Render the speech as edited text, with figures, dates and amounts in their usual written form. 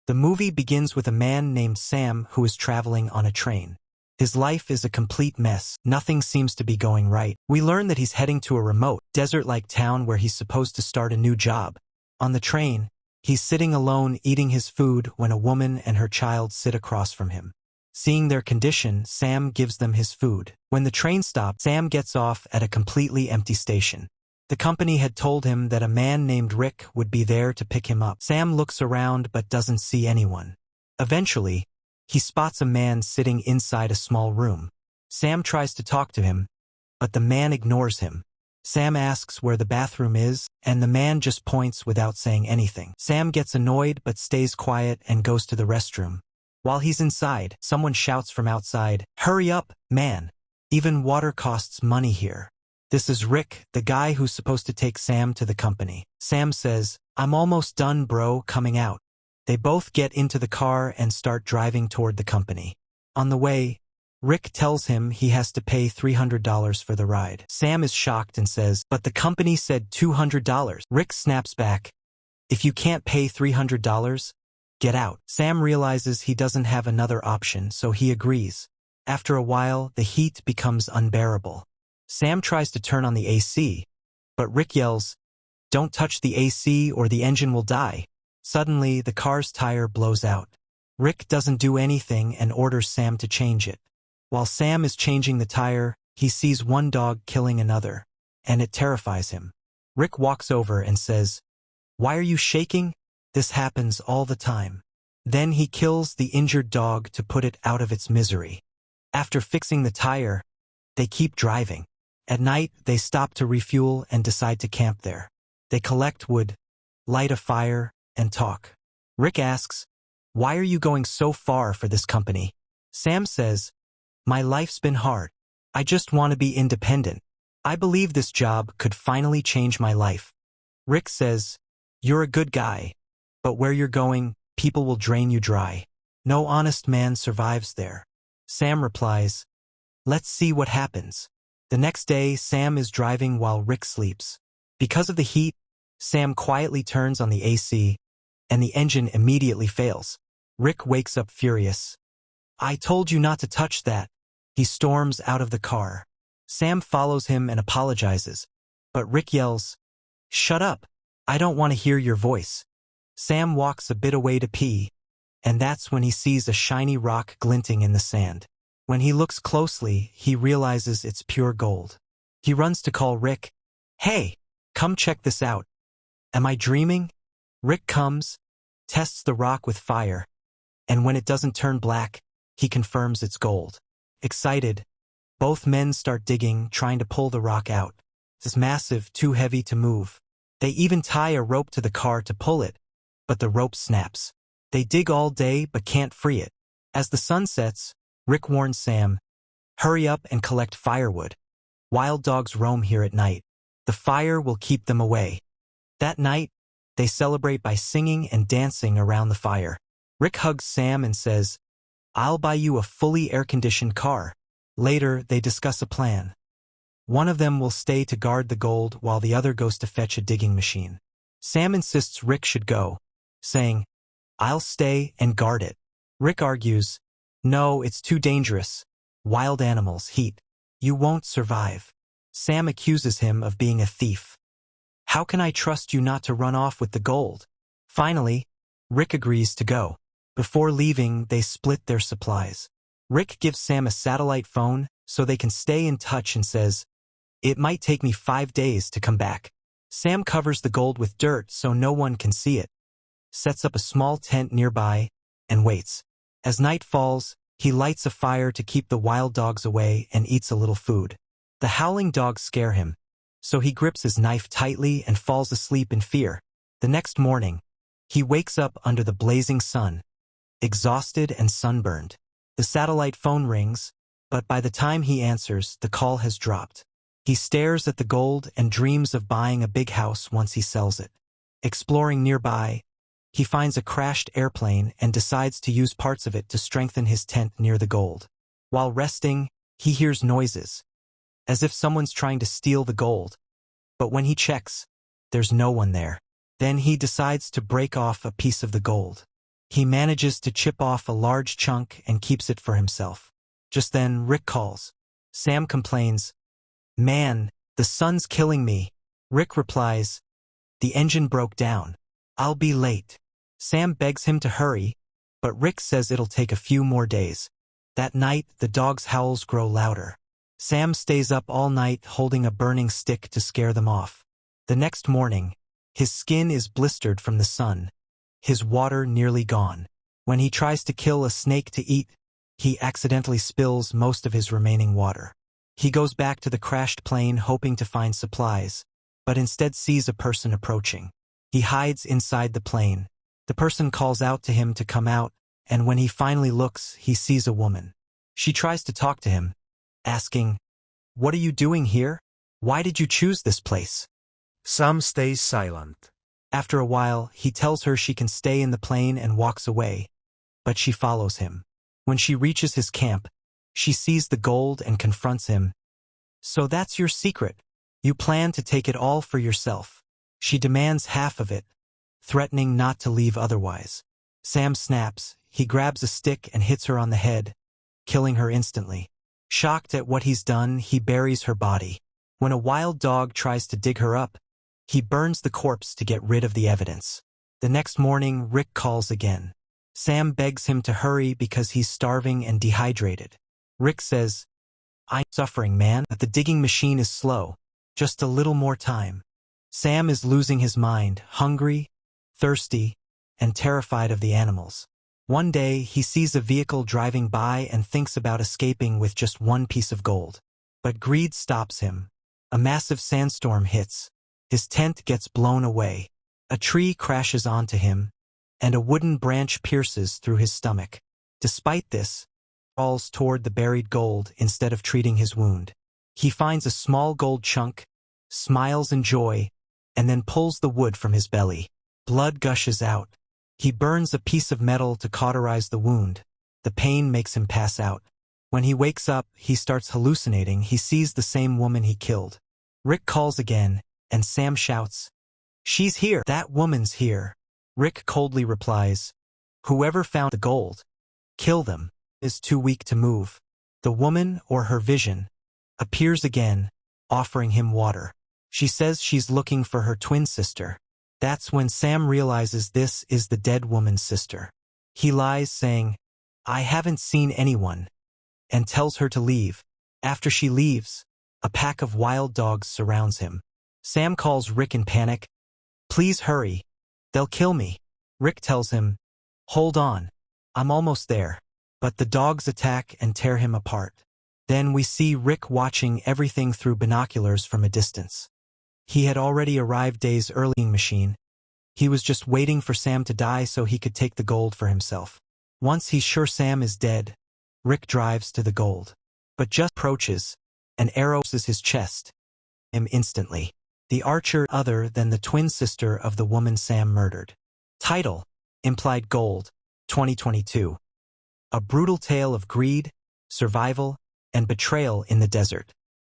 The movie begins with a man named Sam who is traveling on a train. His life is a complete mess. Nothing seems to be going right. We learn that he's heading to a remote, desert-like town where he's supposed to start a new job. On the train, he's sitting alone eating his food when a woman and her child sit across from him. Seeing their condition, Sam gives them his food. When the train stops, Sam gets off at a completely empty station. The company had told him that a man named Rick would be there to pick him up. Sam looks around but doesn't see anyone. Eventually, he spots a man sitting inside a small room. Sam tries to talk to him, but the man ignores him. Sam asks where the bathroom is, and the man just points without saying anything. Sam gets annoyed but stays quiet and goes to the restroom. While he's inside, someone shouts from outside, "Hurry up, man! Even water costs money here." This is Rick, the guy who's supposed to take Sam to the company. Sam says, "I'm almost done, bro, coming out." They both get into the car and start driving toward the company. On the way, Rick tells him he has to pay $300 for the ride. Sam is shocked and says, "But the company said $200. Rick snaps back, "If you can't pay $300, get out." Sam realizes he doesn't have another option, so he agrees. After a while, the heat becomes unbearable. Sam tries to turn on the AC, but Rick yells, "Don't touch the AC or the engine will die." Suddenly, the car's tire blows out. Rick doesn't do anything and orders Sam to change it. While Sam is changing the tire, he sees one dog killing another, and it terrifies him. Rick walks over and says, "Why are you shaking? This happens all the time." Then he kills the injured dog to put it out of its misery. After fixing the tire, they keep driving. At night, they stop to refuel and decide to camp there. They collect wood, light a fire, and talk. Rick asks, "Why are you going so far for this company?" Sam says, "My life's been hard. I just want to be independent. I believe this job could finally change my life." Rick says, "You're a good guy, but where you're going, people will drain you dry. No honest man survives there." Sam replies, "Let's see what happens." The next day, Sam is driving while Rick sleeps. Because of the heat, Sam quietly turns on the AC, and the engine immediately fails. Rick wakes up furious. "I told you not to touch that." He storms out of the car. Sam follows him and apologizes, but Rick yells, "Shut up! I don't want to hear your voice." Sam walks a bit away to pee, and that's when he sees a shiny rock glinting in the sand. When he looks closely, he realizes it's pure gold. He runs to call Rick. "Hey, come check this out." "Am I dreaming?" Rick comes, tests the rock with fire, and when it doesn't turn black, he confirms it's gold. Excited, both men start digging, trying to pull the rock out. It's massive, too heavy to move. They even tie a rope to the car to pull it, but the rope snaps. They dig all day but can't free it. As the sun sets, Rick warns Sam, "Hurry up and collect firewood. Wild dogs roam here at night. The fire will keep them away." That night, they celebrate by singing and dancing around the fire. Rick hugs Sam and says, "I'll buy you a fully air-conditioned car." Later, they discuss a plan. One of them will stay to guard the gold while the other goes to fetch a digging machine. Sam insists Rick should go, saying, "I'll stay and guard it." Rick argues, "No, it's too dangerous. Wild animals, heat. You won't survive." Sam accuses him of being a thief. "How can I trust you not to run off with the gold?" Finally, Rick agrees to go. Before leaving, they split their supplies. Rick gives Sam a satellite phone so they can stay in touch and says, "It might take me 5 days to come back." Sam covers the gold with dirt so no one can see it, sets up a small tent nearby, and waits. As night falls, he lights a fire to keep the wild dogs away and eats a little food. The howling dogs scare him, so he grips his knife tightly and falls asleep in fear. The next morning, he wakes up under the blazing sun, exhausted and sunburned. The satellite phone rings, but by the time he answers, the call has dropped. He stares at the gold and dreams of buying a big house once he sells it. Exploring nearby, he finds a crashed airplane and decides to use parts of it to strengthen his tent near the gold. While resting, he hears noises, as if someone's trying to steal the gold. But when he checks, there's no one there. Then he decides to break off a piece of the gold. He manages to chip off a large chunk and keeps it for himself. Just then, Rick calls. Sam complains, "Man, the sun's killing me." Rick replies, "The engine broke down. I'll be late." Sam begs him to hurry, but Rick says it'll take a few more days. That night, the dog's howls grow louder. Sam stays up all night holding a burning stick to scare them off. The next morning, his skin is blistered from the sun, his water nearly gone. When he tries to kill a snake to eat, he accidentally spills most of his remaining water. He goes back to the crashed plane hoping to find supplies, but instead sees a person approaching. He hides inside the plane. The person calls out to him to come out, and when he finally looks, he sees a woman. She tries to talk to him, asking, "What are you doing here? Why did you choose this place?" Sam stays silent. After a while, he tells her she can stay in the plane and walks away, but she follows him. When she reaches his camp, she sees the gold and confronts him. "So that's your secret. You plan to take it all for yourself." She demands half of it, threatening not to leave otherwise. Sam snaps. He grabs a stick and hits her on the head, killing her instantly. Shocked at what he's done, he buries her body. When a wild dog tries to dig her up, he burns the corpse to get rid of the evidence. The next morning, Rick calls again. Sam begs him to hurry because he's starving and dehydrated. Rick says, "I'm suffering, man, but the digging machine is slow. Just a little more time." Sam is losing his mind, hungry, thirsty, and terrified of the animals. One day, he sees a vehicle driving by and thinks about escaping with just one piece of gold. But greed stops him. A massive sandstorm hits. His tent gets blown away. A tree crashes onto him, and a wooden branch pierces through his stomach. Despite this, he falls toward the buried gold instead of treating his wound. He finds a small gold chunk, smiles in joy, and then pulls the wood from his belly. Blood gushes out. He burns a piece of metal to cauterize the wound. The pain makes him pass out. When he wakes up, he starts hallucinating. He sees the same woman he killed. Rick calls again, and Sam shouts, "She's here! That woman's here!" Rick coldly replies, "Whoever found the gold, kill them." Is too weak to move. The woman, or her vision, appears again, offering him water. She says she's looking for her twin sister. That's when Sam realizes this is the dead woman's sister. He lies, saying, "I haven't seen anyone," and tells her to leave. After she leaves, a pack of wild dogs surrounds him. Sam calls Rick in panic, "Please hurry. They'll kill me." Rick tells him, "Hold on. I'm almost there." But the dogs attack and tear him apart. Then we see Rick watching everything through binoculars from a distance. He had already arrived days early in the machine. He was just waiting for Sam to die so he could take the gold for himself. Once he's sure Sam is dead, Rick drives to the gold. But just approaches, an arrow pierces his chest. Him instantly. The archer other than the twin sister of the woman Sam murdered. Title: Implied Gold, 2022. A brutal tale of greed, survival, and betrayal in the desert.